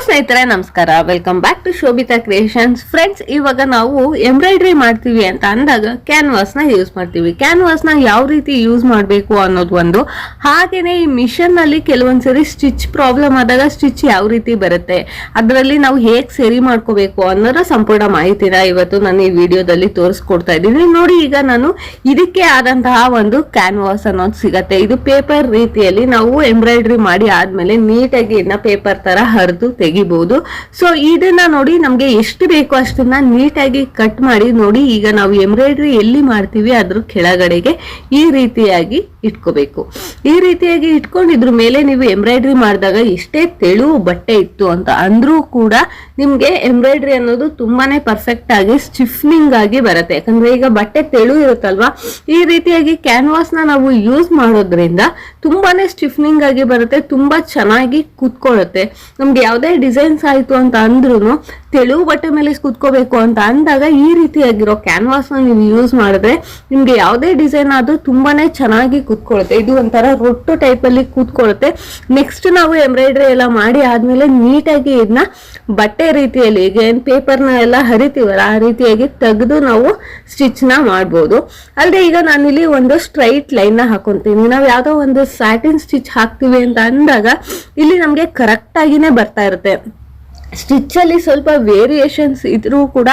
ಸ್ನೇಹಿತರೆ ನಮಸ್ಕಾರ, welcome back to Shobhita creations. Friends, ಇವಾಗ ನಾವು ಎಂಬ್ರಾಯ್ಡ್ರಿ ಮಾಡ್ತೀವಿ ಅಂತ ಅಂದಾಗ ಕ್ಯಾನ್ವಾಸ್ ನ ಯೂಸ್ ಮಾಡ್ತೀವಿ. ಕ್ಯಾನ್ವಾಸ್ ನ ಯಾವ ರೀತಿ ಯೂಸ್ ಮಾಡಬೇಕು ಅನ್ನೋದು ಒಂದು, ಹಾಗೇನೆ ಈ ಮಿಷನ್ ನಲ್ಲಿ ಕೆಲವೊಂದ್ಸರಿ ಸ್ಟಿಚ್ ಪ್ರಾಬ್ಲಮ್ ಆದಾಗ ಸ್ಟಿಚ್ ಯಾವ ರೀತಿ ಬರುತ್ತೆ, ಅದರಲ್ಲಿ ನಾವು ಹೇಗ್ ಸರಿ ಮಾಡ್ಕೋಬೇಕು ಅನ್ನೋದ್ರ ಸಂಪೂರ್ಣ ಮಾಹಿತಿನ ಇವತ್ತು ನಾನು ಈ ವಿಡಿಯೋದಲ್ಲಿ ತೋರಿಸ್ಕೊಡ್ತಾ ಇದ್ದೀನಿ. ನೋಡಿ, ಈಗ ನಾನು ಇದಕ್ಕೆ ಆದಂತಹ ಒಂದು ಕ್ಯಾನ್ವಾಸ್ ಅನ್ನೋದು ಸಿಗತ್ತೆ. ಇದು ಪೇಪರ್ ರೀತಿಯಲ್ಲಿ ನಾವು ಎಂಬ್ರಾಯ್ಡ್ರಿ ಮಾಡಿ ಆದ್ಮೇಲೆ ನೀಟಾಗಿ ಇದನ್ನ ಪೇಪರ್ ತರ ಹರಿದು ತೆಗಿಬಹುದು. ಸೊ ಇದನ್ನ ನೋಡಿ, ನಮ್ಗೆ ಎಷ್ಟು ಬೇಕೋ ಅಷ್ಟನ್ನ ನೀಟಾಗಿ ಕಟ್ ಮಾಡಿ ನೋಡಿ. ಈಗ ನಾವು ಎಂಬ್ರಾಯ್ಡ್ರಿ ಎಲ್ಲಿ ಮಾಡ್ತೀವಿ ಅದ್ರ ಕೆಳಗಡೆಗೆ ಈ ರೀತಿಯಾಗಿ ಇಟ್ಕೋಬೇಕು. ಈ ರೀತಿಯಾಗಿ ಇಟ್ಕೊಂಡು ಇದ್ರ ಮೇಲೆ ನೀವು ಎಂಬ್ರಾಯ್ಡ್ರಿ ಮಾಡಿದಾಗ ಎಷ್ಟೇ ತೆಳುವು ಬಟ್ಟೆ ಇತ್ತು ಅಂತ ಅಂದ್ರೂ ಕೂಡ ನಿಮ್ಗೆ ಎಂಬ್ರಾಯ್ಡ್ರಿ ಅನ್ನೋದು ತುಂಬಾನೇ ಪರ್ಫೆಕ್ಟ್ ಆಗಿ ಸ್ಟಿಫ್ನಿಂಗ್ ಆಗಿ ಬರುತ್ತೆ. ಯಾಕಂದ್ರೆ ಈಗ ಬಟ್ಟೆ ತೆಳು ಇರುತ್ತಲ್ವಾ, ಈ ರೀತಿಯಾಗಿ ಕ್ಯಾನ್ವಾಸ್ ನ ನಾವು ಯೂಸ್ ಮಾಡೋದ್ರಿಂದ ತುಂಬಾನೇ ಸ್ಟಿಫ್ನಿಂಗ್ ಆಗಿ ಬರುತ್ತೆ, ತುಂಬಾ ಚೆನ್ನಾಗಿ ಕೂತ್ಕೊಳ್ಳುತ್ತೆ. ನಮ್ಗೆ ಯಾವುದೇ ಡಿಸೈನ್ಸ್ ಆಯ್ತು ಅಂತ ಅಂದ್ರೂ ತೆಳುವು ಬಟ್ಟೆ ಮೇಲೆ ಕೂತ್ಕೋಬೇಕು ಅಂತ ಅಂದಾಗ ಈ ರೀತಿಯಾಗಿರೋ ಕ್ಯಾನ್ವಾಸ್ ನ ನೀವು ಯೂಸ್ ಮಾಡಿದ್ರೆ ನಿಮ್ಗೆ ಯಾವುದೇ ಡಿಸೈನ್ ಆದ್ರೂ ತುಂಬಾನೇ ಚೆನ್ನಾಗಿ ಕೂತ್ಕೊಳ್ಳುತ್ತೆ. ಇದು ಒಂಥರ ರೊಟ್ಟು ಟೈಪ್ ಅಲ್ಲಿ ಕೂತ್ಕೊಳ್ಳುತ್ತೆ. ನೆಕ್ಸ್ಟ್ ನಾವು ಎಂಬ್ರಾಯ್ಡ್ರಿ ಎಲ್ಲ ಮಾಡಿ ಆದ್ಮೇಲೆ ನೀಟಾಗಿ ಇದನ್ನ ಬಟ್ಟೆ ರೀತಿಯಲ್ಲಿ, ಈಗ ಏನ್ ಪೇಪರ್ ನ ಎಲ್ಲ ಹರಿತೀವಲ್ಲ ಆ ರೀತಿಯಾಗಿ ತೆಗೆದು ನಾವು ಸ್ಟಿಚ್ ನ ಮಾಡ್ಬೋದು. ಅಲ್ಲದೆ ಈಗ ನಾನಿಲ್ಲಿ ಒಂದು ಸ್ಟ್ರೈಟ್ ಲೈನ್ ನ ಹಾಕೊಂತೀನಿ. ನಾವು ಯಾವ್ದೋ ಒಂದು ಸ್ಯಾಟಿನ್ ಸ್ಟಿಚ್ ಹಾಕ್ತಿವಿ ಅಂತ ಅಂದಾಗ ಇಲ್ಲಿ ನಮ್ಗೆ ಕರೆಕ್ಟ್ ಆಗಿನೇ ಬರ್ತಾ ಇರುತ್ತೆ. ಸ್ಟಿಚ್ ಅಲ್ಲಿ ಸ್ವಲ್ಪ ವೇರಿಯೇಷನ್ಸ್ ಇದ್ರೂ ಕೂಡ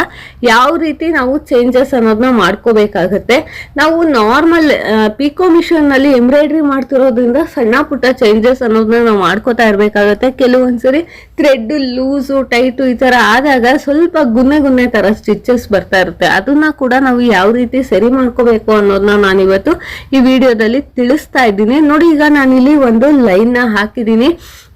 ಯಾವ ರೀತಿ ನಾವು ಚೇಂಜಸ್ ಅನ್ನೋದನ್ನ ಮಾಡ್ಕೋಬೇಕಾಗತ್ತೆ. ನಾವು ನಾರ್ಮಲ್ ಪಿಕೋ ಮಿಷನ್ ನಲ್ಲಿ ಎಂಬ್ರಾಯ್ಡ್ರಿ ಮಾಡ್ತಿರೋದ್ರಿಂದ ಸಣ್ಣ ಪುಟ್ಟ ಚೇಂಜಸ್ ಅನ್ನೋದನ್ನ ನಾವು ಮಾಡ್ಕೋತಾ ಇರ್ಬೇಕಾಗತ್ತೆ. ಕೆಲವೊಂದ್ಸರಿ ಥ್ರೆಡ್ ಲೂಸು ಟೈಟು ಈ ತರ ಆದಾಗ ಸ್ವಲ್ಪ ಗುನ್ನೆ ತರ ಸ್ಟಿಚಸ್ ಬರ್ತಾ ಇರುತ್ತೆ. ಅದನ್ನ ಕೂಡ ನಾವು ಯಾವ ರೀತಿ ಸರಿ ಮಾಡ್ಕೋಬೇಕು ಅನ್ನೋದನ್ನ ನಾನು ಇವತ್ತು ಈ ವಿಡಿಯೋದಲ್ಲಿ ತಿಳಿಸ್ತಾ ಇದ್ದೀನಿ. ನೋಡಿ, ಈಗ ನಾನಿಲ್ಲಿ ಒಂದು ಲೈನ್ ನ ಹಾಕಿದೀನಿ.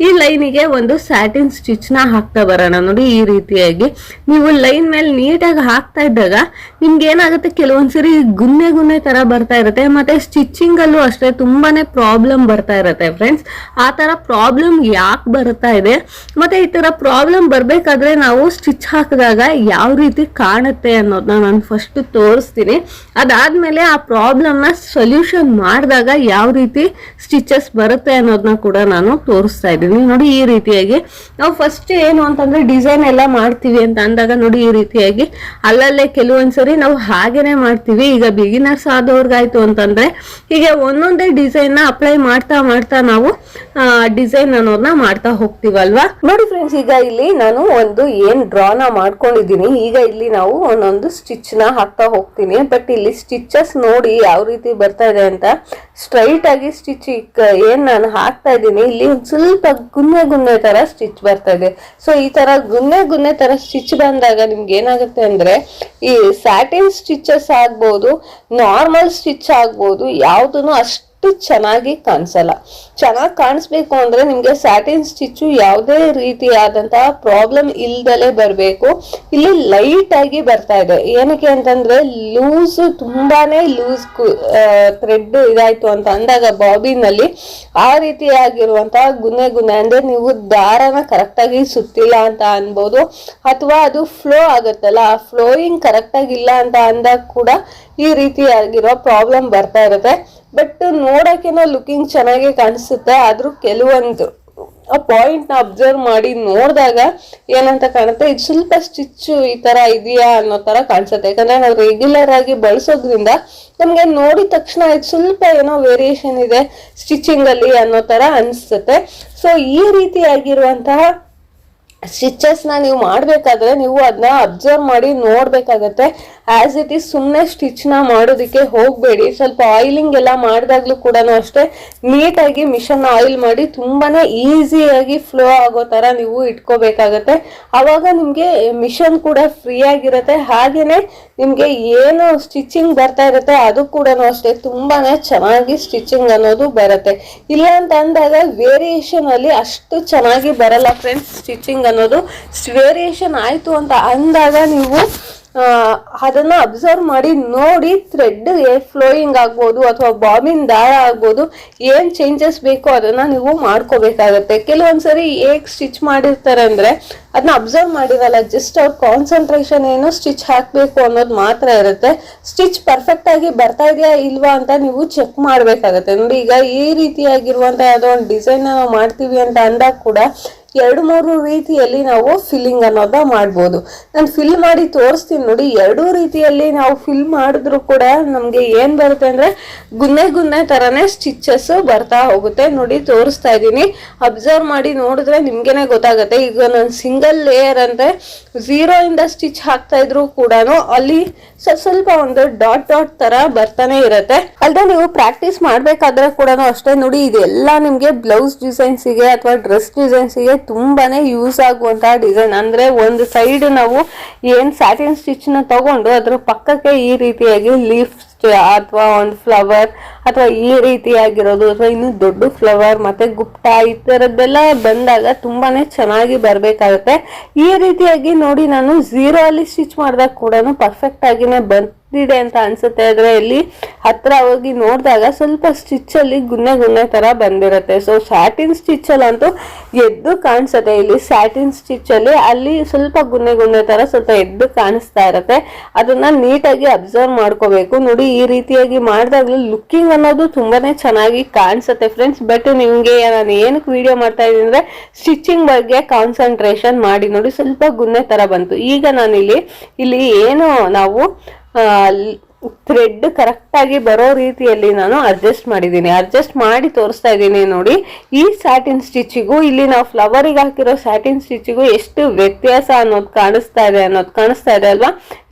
ಈ ಲೈನಿಗೆ ಒಂದು ಸ್ಯಾಟಿನ್ ಸ್ಟಿಚ್ ನ ಹಾಕ್ತಾ ಬರೋಣ. ನೋಡಿ, ಈ ರೀತಿಯಾಗಿ ನೀವು ಲೈನ್ ಮೇಲೆ ನೀಟಾಗಿ ಹಾಕ್ತಾ ಇದ್ದಾಗ ನಿಮ್ಗೆ ಏನಾಗುತ್ತೆ, ಕೆಲವೊಂದ್ಸರಿ ಗುನ್ನೆ ತರ ಬರ್ತಾ ಇರುತ್ತೆ. ಮತ್ತೆ ಸ್ಟಿಚಿಂಗ್ ಅಲ್ಲೂ ಅಷ್ಟೇ ತುಂಬಾನೇ ಪ್ರಾಬ್ಲಮ್ ಬರ್ತಾ ಇರುತ್ತೆ. ಫ್ರೆಂಡ್ಸ್, ಆ ತರ ಪ್ರಾಬ್ಲಮ್ ಯಾಕೆ ಬರ್ತಾ ಇದೆ, ಮತ್ತೆ ಈ ತರ ಪ್ರಾಬ್ಲಮ್ ಬರ್ಬೇಕಾದ್ರೆ ನಾವು ಸ್ಟಿಚ್ ಹಾಕಿದಾಗ ಯಾವ ರೀತಿ ಕಾಣುತ್ತೆ ಅನ್ನೋದನ್ನ ನಾನು ಫಸ್ಟ್ ತೋರಿಸ್ತೀನಿ. ಅದಾದ್ಮೇಲೆ ಆ ಪ್ರಾಬ್ಲಮ್ ನ ಸೊಲ್ಯೂಷನ್ ಮಾಡಿದಾಗ ಯಾವ ರೀತಿ ಸ್ಟಿಚಸ್ ಬರುತ್ತೆ ಅನ್ನೋದನ್ನ ಕೂಡ ನಾನು ತೋರಿಸ್ತಾ ಇದ್ದೀನಿ. ನೋಡಿ, ಈ ರೀತಿಯಾಗಿ ನಾವು ಫಸ್ಟ್ ಏನು ಅಂತಂದ್ರೆ ಡಿಸೈನ್ ಎಲ್ಲ ಮಾಡ್ತೀವಿ ಅಂತ ಅಂದಾಗ ನೋಡಿ, ಈ ರೀತಿಯಾಗಿ ಅಲ್ಲಲ್ಲೇ ಕೆಲವೊಂದ್ಸರಿ ನಾವು ಹಾಗೇನೆ ಮಾಡ್ತೀವಿ. ಈಗ ಬಿಗಿನರ್ಸ್ ಆದವ್ರಿಗಾಯ್ತು ಅಂತಂದ್ರೆ ಹೀಗೆ ಒಂದೊಂದೇ ಡಿಸೈನ್ ನ ಅಪ್ಲೈ ಮಾಡ್ತಾ ನಾವು ಡಿಸೈನ್ ಅನ್ನೋದನ್ನ ಮಾಡ್ತಾ ಹೋಗ್ತೀವಲ್ವಾ. ನೋಡಿ ಫ್ರೆಂಡ್ಸ್, ಈಗ ಇಲ್ಲಿ ನಾನು ಒಂದು ಏನ್ ಡ್ರಾನ ಮಾಡ್ಕೊಂಡಿದ್ದೀನಿ. ಈಗ ಇಲ್ಲಿ ನಾವು ಒಂದೊಂದು ಸ್ಟಿಚ್ ನ ಹಾಕ್ತಾ ಹೋಗ್ತೀನಿ. ಬಟ್ ಇಲ್ಲಿ ಸ್ಟಿಚಸ್ ನೋಡಿ ಯಾವ ರೀತಿ ಬರ್ತಾ ಇದೆ ಅಂತ. ಸ್ಟ್ರೈಟ್ ಆಗಿ ಸ್ಟಿಚ್ ಏನ್ ನಾನು ಹಾಕ್ತಾ ಇದ್ದೀನಿ, ಇಲ್ಲಿ ಒಂದ್ ಸ್ವಲ್ಪ ಗುನ್ನೆ ತರ ಸ್ಟಿಚ್ ಬರ್ತಾ ಇದೆ. ಸೊ ಈ ತರ ಗುನ್ನೆ ತರ ಸ್ಟಿಚ್ ಬಂದಾಗ ನಿಮ್ಗೆ ಏನಾಗುತ್ತೆ ಅಂದ್ರೆ, ಈ ಸ್ಯಾಟಿನ್ ಸ್ಟಿಚಸ್ ಆಗ್ಬೋದು, ನಾರ್ಮಲ್ ಸ್ಟಿಚ್ ಆಗ್ಬೋದು, ಯಾವ್ದನ್ನು ಅಷ್ಟು ಚೆನ್ನಾಗಿ ಕಾಣಿಸಲ್ಲ. ಚೆನ್ನಾಗಿ ಕಾಣಿಸ್ಬೇಕು ಅಂದ್ರೆ ನಿಮ್ಗೆ ಸ್ಯಾಟಿನ್ ಸ್ಟಿಚ್ ಯಾವುದೇ ರೀತಿಯಾದಂತಹ ಪ್ರಾಬ್ಲಮ್ ಇಲ್ದಲೇ ಬರ್ಬೇಕು. ಇಲ್ಲಿ ಲೈಟ್ ಆಗಿ ಬರ್ತಾ ಇದೆ. ಏನಕ್ಕೆ ಅಂತಂದ್ರೆ ತುಂಬಾನೇ ಲೂಸ್ ಥ್ರೆಡ್ ಇದಾಯ್ತು ಅಂತ ಅಂದಾಗ ಬಾಬಿನ್ ನಲ್ಲಿ ಆ ರೀತಿಯಾಗಿರುವಂತಹ ಗುನ್ನೆ ಅಂದ್ರೆ ನೀವು ದಾರನ ಕರೆಕ್ಟ್ ಆಗಿ ಸುತ್ತಿಲ್ಲ ಅಂತ ಅನ್ಬೋದು, ಅಥವಾ ಅದು ಫ್ಲೋ ಆಗುತ್ತಲ್ಲ, ಆ ಫ್ಲೋಯಿಂಗ್ ಕರೆಕ್ಟ್ ಆಗಿಲ್ಲ ಅಂತ ಅಂದಾಗ ಕೂಡ ಈ ರೀತಿಯಾಗಿರೋ ಪ್ರಾಬ್ಲಮ್ ಬರ್ತಾ ಇರುತ್ತೆ. ಬಟ್ ನೋಡೋಕೆನೋ ಲುಕಿಂಗ್ ಚೆನ್ನಾಗಿ ಕಾಣಿಸುತ್ತೆ, ಆದ್ರೂ ಕೆಲವೊಂದು ಆ ಪಾಯಿಂಟ್ ನ ಅಬ್ಸರ್ವ್ ಮಾಡಿ ನೋಡಿದಾಗ ಏನಂತ ಕಾಣುತ್ತೆ, ಇದು ಸ್ವಲ್ಪ ಸ್ಟಿಚ್ ಈ ತರ ಇದೆಯಾ ಅನ್ನೋ ತರ ಕಾಣಿಸುತ್ತೆ. ಯಾಕಂದ್ರೆ ನಾವು ರೆಗ್ಯುಲರ್ ಆಗಿ ಬಳಸೋದ್ರಿಂದ ನಮ್ಗೆ ನೋಡಿದ ತಕ್ಷಣ ಇದು ಸ್ವಲ್ಪ ಏನೋ ವೇರಿಯೇಷನ್ ಇದೆ ಸ್ಟಿಚಿಂಗ್ ಅಲ್ಲಿ ಅನ್ನೋ ತರ ಅನ್ಸುತ್ತೆ. ಸೊ ಈ ರೀತಿಯಾಗಿರುವಂತಹ ಸ್ಟಿಚಸ್ ನ ನೀವು ಮಾಡ್ಬೇಕಾದ್ರೆ ನೀವು ಅದನ್ನ ಅಬ್ಸರ್ವ್ ಮಾಡಿ ನೋಡ್ಬೇಕಾಗತ್ತೆ. ಆಸ್ ಇಟ್ ಈಸ್ ಸುಮ್ಮನೆ ಸ್ಟಿಚ್ ನ ಮಾಡೋದಕ್ಕೆ ಹೋಗ್ಬೇಡಿ. ಸ್ವಲ್ಪ ಆಯಿಲಿಂಗ್ ಎಲ್ಲ ಮಾಡಿದಾಗ್ಲೂ ಕೂಡ ಅಷ್ಟೇ ನೀಟಾಗಿ ಮಿಷನ್ ಆಯಿಲ್ ಮಾಡಿ ತುಂಬಾನೇ ಈಸಿಯಾಗಿ ಫ್ಲೋ ಆಗೋ ತರ ನೀವು ಇಟ್ಕೋಬೇಕಾಗತ್ತೆ. ಅವಾಗ ನಿಮ್ಗೆ ಮಿಷನ್ ಕೂಡ ಫ್ರೀ ಆಗಿರುತ್ತೆ. ಹಾಗೇನೆ ನಿಮ್ಗೆ ಏನು ಸ್ಟಿಚಿಂಗ್ ಬರ್ತಾ ಇರುತ್ತೆ ಅದು ಕೂಡ ಅಷ್ಟೇ ತುಂಬಾನೇ ಚೆನ್ನಾಗಿ ಸ್ಟಿಚಿಂಗ್ ಅನ್ನೋದು ಬರುತ್ತೆ. ಇಲ್ಲ ಅಂತ ಅಂದಾಗ ವೇರಿಯೇಷನ್ ಅಲ್ಲಿ ಅಷ್ಟು ಚೆನ್ನಾಗಿ ಬರಲ್ಲ ಫ್ರೆಂಡ್ಸ್. ಸ್ಟಿಚಿಂಗ್ ಅನ್ನೋದು ವೇರಿಯೇಷನ್ ಆಯ್ತು ಅಂತ ಅಂದಾಗ ನೀವು ಅದನ್ನ ಅಬ್ಸರ್ವ್ ಮಾಡಿ ನೋಡಿ, ಥ್ರೆಡ್ ಫ್ಲೋಯಿಂಗ್ ಆಗ್ಬೋದು ಅಥವಾ ಬಾಬಿನ್ ದಾರ ಆಗ್ಬೋದು, ಏನ್ ಚೇಂಜಸ್ ಬೇಕೋ ಅದನ್ನ ನೀವು ಮಾಡ್ಕೋಬೇಕಾಗತ್ತೆ. ಕೆಲವೊಂದ್ಸರಿ ಹೇಗ್ ಸ್ಟಿಚ್ ಮಾಡಿರ್ತಾರೆ ಅಂದ್ರೆ ಅದನ್ನ ಅಬ್ಸರ್ವ್ ಮಾಡಿರಲ್ಲ, ಜಸ್ಟ್ ಅವ್ರ ಕಾನ್ಸಂಟ್ರೇಷನ್ ಏನು ಸ್ಟಿಚ್ ಹಾಕ್ಬೇಕು ಅನ್ನೋದು ಮಾತ್ರ ಇರುತ್ತೆ. ಸ್ಟಿಚ್ ಪರ್ಫೆಕ್ಟ್ ಆಗಿ ಬರ್ತಾ ಇದೆಯಾ ಇಲ್ವಾ ಅಂತ ನೀವು ಚೆಕ್ ಮಾಡ್ಬೇಕಾಗತ್ತೆ. ನೋಡಿ, ಈಗ ಈ ರೀತಿಯಾಗಿರುವಂತ ಯಾವ್ದೋ ಒಂದು ಡಿಸೈನ್ ನಾವು ಮಾಡ್ತೀವಿ ಅಂತ ಅಂದಾಗ ಕೂಡ 2-3 ರೀತಿಯಲ್ಲಿ ನಾವು ಫಿಲ್ಲಿಂಗ್ ಅನ್ನೋದ ಮಾಡ್ಬೋದು. ನಾನು ಫಿಲ್ ಮಾಡಿ ತೋರಿಸ್ತೀನಿ ನೋಡಿ. 2 ರೀತಿಯಲ್ಲಿ ನಾವು ಫಿಲ್ ಮಾಡಿದ್ರು ಕೂಡ ನಮ್ಗೆ ಏನ್ ಬರುತ್ತೆ ಅಂದ್ರೆ ಗುನ್ನೆ ತರನೇ ಸ್ಟಿಚಸ್ ಬರ್ತಾ ಹೋಗುತ್ತೆ. ನೋಡಿ ತೋರಿಸ್ತಾ ಇದ್ದೀನಿ, ಅಬ್ಸರ್ವ್ ಮಾಡಿ ನೋಡಿದ್ರೆ ನಿಮ್ಗೆನೆ ಗೊತ್ತಾಗುತ್ತೆ. ಈಗ ನಾನು ಸಿಂಗಲ್ ಲೇಯರ್ ಅಂದ್ರೆ 0 ಇಂದ ಸ್ಟಿಚ್ ಹಾಕ್ತಾ ಇದ್ರು ಕೂಡ ಅಲ್ಲಿ ಸ್ವಲ್ಪ ಒಂದು ಡಾಟ್ ತರ ಬರ್ತಾನೆ ಇರುತ್ತೆ. ಅಲ್ಲದೆ ನೀವು ಪ್ರಾಕ್ಟೀಸ್ ಮಾಡ್ಬೇಕಾದ್ರೆ ಕೂಡ ಅಷ್ಟೇ ನೋಡಿ, ಇದೆಲ್ಲ ನಿಮ್ಗೆ ಬ್ಲೌಸ್ ಡಿಸೈನ್ಸಿಗೆ ಅಥವಾ ಡ್ರೆಸ್ ಡಿಸೈನ್ಸಿಗೆ ತುಂಬಾನೇ ಯೂಸ್ ಆಗುವಂತಹ ಡಿಸೈನ್. ಅಂದ್ರೆ ಒಂದು ಸೈಡ್ ನಾವು ಏನ್ ಸ್ಯಾಟಿನ್ ಸ್ಟಿಚ್ ನ ತಗೊಂಡು ಅದ್ರ ಪಕ್ಕಕ್ಕೆ ಈ ರೀತಿಯಾಗಿ ಲೀಫ್ ಅಥವಾ ಒಂದು ಫ್ಲವರ್ ಅಥವಾ ಈ ರೀತಿಯಾಗಿರೋದು ಅಥವಾ ಇನ್ನು ದೊಡ್ಡ ಫ್ಲವರ್ ಮತ್ತೆ ಗುಪ್ತ ಈ ತರದ್ದೆಲ್ಲ ಬಂದಾಗ ತುಂಬಾನೇ ಚೆನ್ನಾಗಿ ಬರ್ಬೇಕಾಗುತ್ತೆ. ಈ ರೀತಿಯಾಗಿ ನೋಡಿ ನಾನು 0 ಅಲ್ಲಿ ಸ್ಟಿಚ್ ಮಾಡಿದಾಗ ಕೂಡ ಪರ್ಫೆಕ್ಟ್ ಆಗಿನೇ ಬಂದಿದೆ ಅಂತ ಅನ್ಸುತ್ತೆ. ಆದ್ರೆ ಇಲ್ಲಿ ಹತ್ರ ಹೋಗಿ ನೋಡಿದಾಗ ಸ್ವಲ್ಪ ಸ್ಟಿಚ್ ಅಲ್ಲಿ ಗುನ್ನೆ ತರ ಬಂದಿರುತ್ತೆ. ಸೊ ಸ್ಯಾಟಿನ್ ಸ್ಟಿಚ್ ಅಲ್ಲಿ ಅಂತೂ ಎದ್ದು ಕಾಣಿಸುತ್ತೆ. ಇಲ್ಲಿ ಸ್ಯಾಟಿನ್ ಸ್ಟಿಚ್ ಅಲ್ಲಿ ಸ್ವಲ್ಪ ಗುನ್ನೆ ತರ ಸ್ವಲ್ಪ ಎದ್ದು ಕಾಣಿಸ್ತಾ ಇರುತ್ತೆ. ಅದನ್ನ ನೀಟಾಗಿ ಅಬ್ಸರ್ವ್ ಮಾಡ್ಕೋಬೇಕು. ನೋಡಿ ಈ ರೀತಿಯಾಗಿ ಮಾಡಿದಾಗ್ಲೂ ಲುಕ್ಕಿಂಗ್ ಅನ್ನೋದು ತುಂಬಾನೇ ಚೆನ್ನಾಗಿ ಕಾಣಿಸುತ್ತೆ ಫ್ರೆಂಡ್ಸ್. ಬಟ್ ನಿಮ್ಗೆ ನಾನು ಏನಕ್ಕೆ ವಿಡಿಯೋ ಮಾಡ್ತಾ ಇದ್ದೀನಿ ಅಂದ್ರೆ ಸ್ಟಿಚಿಂಗ್ ಬಗ್ಗೆ ಕಾನ್ಸಂಟ್ರೇಷನ್ ಮಾಡಿ. ನೋಡಿ ಸ್ವಲ್ಪ ಗುನ್ನೆ ತರ ಬಂತು. ಈಗ ನಾನು ಇಲ್ಲಿ ಏನು ನಾವು ಥ್ರೆಡ್ ಕರೆಕ್ಟ್ ಆಗಿ ಬರೋ ರೀತಿಯಲ್ಲಿ ನಾನು ಅಡ್ಜಸ್ಟ್ ಮಾಡಿ ತೋರಿಸ್ತಾ ಇದ್ದೀನಿ. ನೋಡಿ ಈ ಸ್ಯಾಟಿನ್ ಸ್ಟಿಚಿಗೂ ಇಲ್ಲಿ ನಾವು ಫ್ಲವರಿಗೆ ಹಾಕಿರೋ ಸ್ಯಾಟಿನ್ ಸ್ಟಿಚಿಗೂ ಎಷ್ಟು ವ್ಯತ್ಯಾಸ ಅನ್ನೋದು ಕಾಣಿಸ್ತಾ ಇದೆ ಅಲ್ವಾ,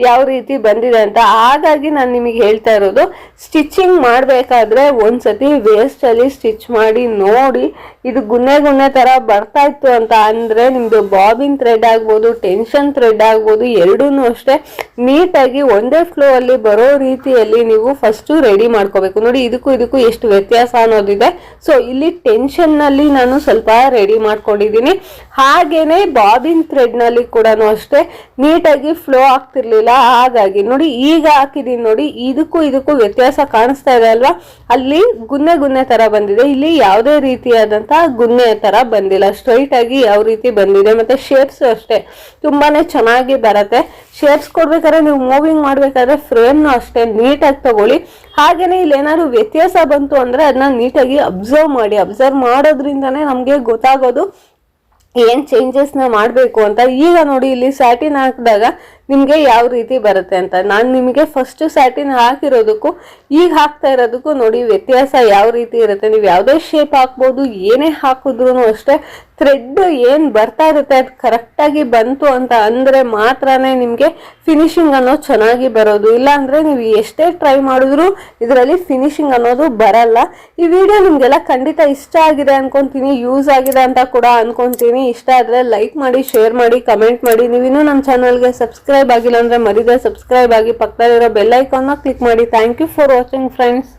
ಯಾವ ರೀತಿ ಬಂದಿದೆ ಅಂತ. ಹಾಗಾಗಿ ನಾನು ನಿಮಗೆ ಹೇಳ್ತಾ ಇರೋದು, ಸ್ಟಿಚಿಂಗ್ ಮಾಡಬೇಕಾದ್ರೆ ಒಂದ್ಸತಿ ವೇಸ್ಟ್ ಅಲ್ಲಿ ಸ್ಟಿಚ್ ಮಾಡಿ ನೋಡಿ. ಇದು ಗುನ್ನೆ ತರ ಬರ್ತಾ ಇತ್ತು ಅಂತ ಅಂದ್ರೆ ನಿಮ್ದು ಬಾಬಿನ್ ಥ್ರೆಡ್ ಆಗ್ಬೋದು, ಟೆನ್ಷನ್ ಥ್ರೆಡ್ ಆಗ್ಬೋದು, ಎರಡೂ ಅಷ್ಟೇ ನೀಟಾಗಿ ಒಂದೇ ಫ್ಲೋ ಅಲ್ಲಿ ಬರೋ ರೀತಿಯಲ್ಲಿ ನೀವು ಫಸ್ಟ್ ರೆಡಿ ಮಾಡ್ಕೋಬೇಕು. ನೋಡಿ ಇದಕ್ಕೂ ಎಷ್ಟು ವ್ಯತ್ಯಾಸ ಅನ್ನೋದಿದೆ. ಸೊ ಇಲ್ಲಿ ಟೆನ್ಷನ್ ನಲ್ಲಿ ನಾನು ಸ್ವಲ್ಪ ರೆಡಿ ಮಾಡ್ಕೊಂಡಿದ್ದೀನಿ. ಹಾಗೇನೆ ಬಾಬಿನ್ ಥ್ರೆಡ್ ನಲ್ಲಿ ಕೂಡ ಅಷ್ಟೇ ನೀಟಾಗಿ ಫ್ಲೋ ಆಗ್ತಿರ್ಲಿಲ್ಲ. ಹಾಗಾಗಿ ನೋಡಿ ಈಗ ಹಾಕಿದೀನಿ ನೋಡಿ, ಇದಕ್ಕೂ ವ್ಯತ್ಯಾಸ ಕಾಣಿಸ್ತಾ ಇದೆ ಅಲ್ವಾ. ಅಲ್ಲಿ ಗುನ್ನೆ ತರ ಬಂದಿದೆ, ಇಲ್ಲಿ ಯಾವುದೇ ರೀತಿಯಾದಂತಹ ಗುನ್ನೆ ತರ ಬಂದಿಲ್ಲ. ಸ್ಟ್ರೈಟ್ ಆಗಿ ಯಾವ ರೀತಿ ಬಂದಿದೆ. ಮತ್ತೆ ಶೇಪ್ಸ್ ಅಷ್ಟೇ ತುಂಬಾನೇ ಚೆನ್ನಾಗಿ ಬರುತ್ತೆ. ಶೇಪ್ಸ್ ಕೊಡ್ಬೇಕಾದ್ರೆ ನೀವು ಮೂವಿಂಗ್ ಮಾಡ್ಬೇಕಾದ್ರೆ ಫ್ರೇಮ್ ಅಷ್ಟೇ ನೀಟಾಗಿ ತಗೊಳ್ಳಿ. ಹಾಗೇನೆ ಇಲ್ಲಿ ಏನಾದ್ರು ವ್ಯತ್ಯಾಸ ಬಂತು ಅಂದ್ರೆ ಅದನ್ನ ನೀಟಾಗಿ ಅಬ್ಸರ್ವ್ ಮಾಡೋದ್ರಿಂದಾನೇ ನಮ್ಗೆ ಗೊತ್ತಾಗೋದು ಏನ್ ಚೇಂಜಸ್ ನ ಮಾಡ್ಬೇಕು ಅಂತ. ಈಗ ನೋಡಿ ಇಲ್ಲಿ ಸ್ಯಾಟಿನ್ ಹಾಕಿದಾಗ ನಿಮ್ಗೆ ಯಾವ ರೀತಿ ಬರುತ್ತೆ ಅಂತ. ನಾನು ನಿಮಗೆ ಫಸ್ಟ್ ಸ್ಯಾಟಿನ್ ಹಾಕಿರೋದಕ್ಕೂ ಈಗ ಹಾಕ್ತಾ ಇರೋದಕ್ಕೂ ನೋಡಿ ವ್ಯತ್ಯಾಸ ಯಾವ ರೀತಿ ಇರುತ್ತೆ. ನೀವು ಯಾವುದೇ ಶೇಪ್ ಹಾಕ್ಬೋದು, ಏನೇ ಹಾಕಿದ್ರು ಅಷ್ಟೇ ಥ್ರೆಡ್ ಏನ್ ಬರ್ತಾ ಇರುತ್ತೆ ಅದು ಕರೆಕ್ಟ್ ಆಗಿ ಬಂತು ಅಂತ ಅಂದ್ರೆ ಮಾತ್ರನೇ ನಿಮ್ಗೆ ಫಿನಿಶಿಂಗ್ ಅನ್ನೋದು ಚೆನ್ನಾಗಿ ಬರೋದು. ಇಲ್ಲ ಅಂದ್ರೆ ನೀವು ಎಷ್ಟೇ ಟ್ರೈ ಮಾಡಿದ್ರು ಇದರಲ್ಲಿ ಫಿನಿಶಿಂಗ್ ಅನ್ನೋದು ಬರಲ್ಲ. ಈ ವಿಡಿಯೋ ನಿಮ್ಗೆಲ್ಲ ಖಂಡಿತ ಇಷ್ಟ ಆಗಿದೆ ಅನ್ಕೊಂತೀನಿ, ಯೂಸ್ ಆಗಿದೆ ಅಂತ ಕೂಡ ಅನ್ಕೊಂತೀನಿ. ಇಷ್ಟ ಆದ್ರೆ ಲೈಕ್ ಮಾಡಿ, ಶೇರ್ ಮಾಡಿ, ಕಮೆಂಟ್ ಮಾಡಿ. ನೀವಿನ್ನೂ ನಮ್ಮ ಚಾನಲ್ಗೆ ಸಬ್ಸ್ಕ್ರೈಬ್ ಆಗಿಲ್ಲ ಅಂದ್ರೆ ಮರಿದೆ ಸಬ್ಸ್ಕ್ರೈಬ್ ಆಗಿ, ಪಕ್ಕದಲ್ಲಿರೋ ಬೆಲ್ ಐಕಾನ್ ನ ಕ್ಲಿಕ್ ಮಾಡಿ. Thank you for watching friends.